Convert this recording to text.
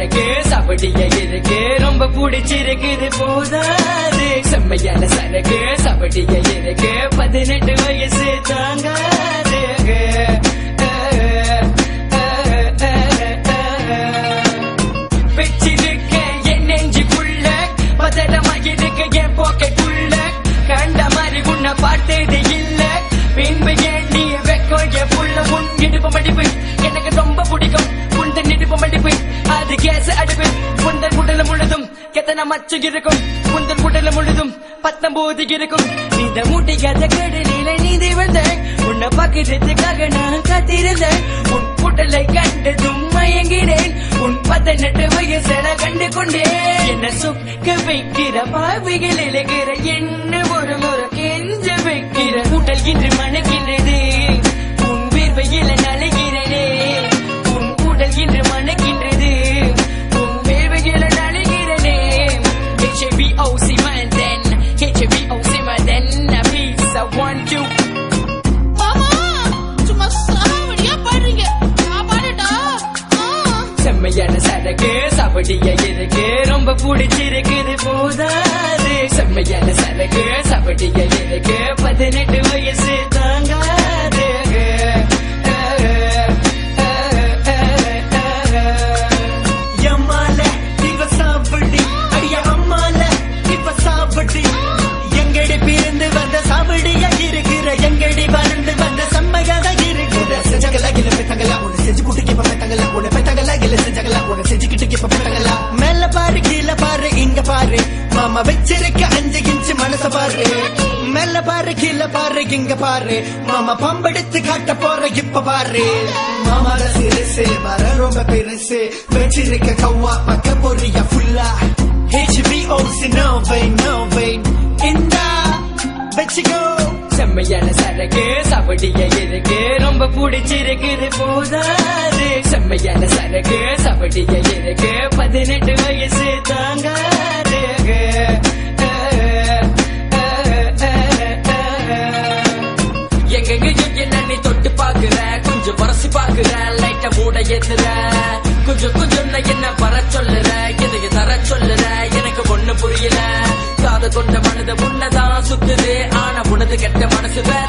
சரக்கு சாவடியா இருக்கு ரொம்ப பிடிச்சிருக்குது போதாது செம்மையான சரக்கு சாவடியா இருக்கு 18 வயசு தாங்காது வச்சிருக்க என் நெஞ்சுக்குள்ள பதட்டமா இருக்கு என் பாக்கெட்டுள்ள கண்ட மாதிரி உன்னை பார்த்தது இல்ல பின்பு ஏன் நீ வெக்கோ என் புள்ள உன் இடுப்பு மடிப்பு எனக்கு ரொம்ப பிடிக்கும் உந்தன் இடுப்பு மடிப்பு அது கேஸ் அடுப்பு உந்தன் உடல முழுதும் எத்தனை மச்சு இருக்கும் உந்தன் உடல முழுதும் 19 இருக்கும் இந்த மூட்டையாத கடலில நீதி வந்தேன் உன்னை பாக்கிறதுக்காக நான் காத்திருந்தேன் உன் உடலை கண்டதும் மயங்கினேன் உன் 18 வயசென கண்டு கொண்டேன் என்ன சுக்க வைக்கிற பாவிகள் இழகிற என்ன ஒரு முறை கெஞ்ச வைக்கிற உடல் இன்று மணக்கின்றது உன் வீர்வையில நலைகிறனே உன் உடல் இன்று மணக்கின்றது உன் வீர்வையில நலைகிறனே HBOC Mandan HBOC Mandan a piece I want you செம்மையான சரக்கு சாவடியா இருக்கு ரொம்ப பிடிச்சிருக்குது போதாது செம்மையான சரக்கு சாவடியா இருக்கு 18 வயசு தாங்காது எம்மால இவ சாவடி அடிய அம்மால இவ சாவடி எங்கடி பிறந்து வந்த சாவடியா இருக்கிற எங்கடி வளர்ந்து வந்த செம்மையாக இருக்கிற செஞ்சகலா இல்ல பெத்தகலா உன்னை செஞ்சு குட்டிக்கு பெத்தகலா உன்னை பெத்தகலா இல்ல செஞ்சகலா உன்னை செஞ்சுக்கிட்டு பெத்தகலா மேல பாரு கீழே பாரு இங்க பாரு மாமா வச்சிருக்க 5 இன்ச்சு மனச பாரு மேல பாரு கீழே பாரு இங்க பாரு மாமா பம்பெடுத்து காட்ட போற இப்ப பாரு மாமா சிறுசு வர ரொம்ப பெருசு வச்சிருக்க கவ்வா பக்க பொறிய ஃபுல்லா HBOC no vein இந்தா வச்சுக்கோ செம்மையான சரக்கு சாவடியா இருக்கு ரொம்ப பிடிச்சிருக்குது போதாது செம்மையான சரக்கு சாவடியா இருக்கு 18 வயசு தாங்காது எங்க என்ன நீ தொட்டு பாக்குற கொஞ்சம் பரசி பாக்குற லைட்ட மூட ஏத்துற கொஞ்சம் என்ன வர சொல்லுற எதைய தர சொல்லுற எனக்கு ஒண்ணு புரியல காது கொண்ட மனது உன்னதான் சுத்துது ஆனா உனது கெட்ட மனசு வேற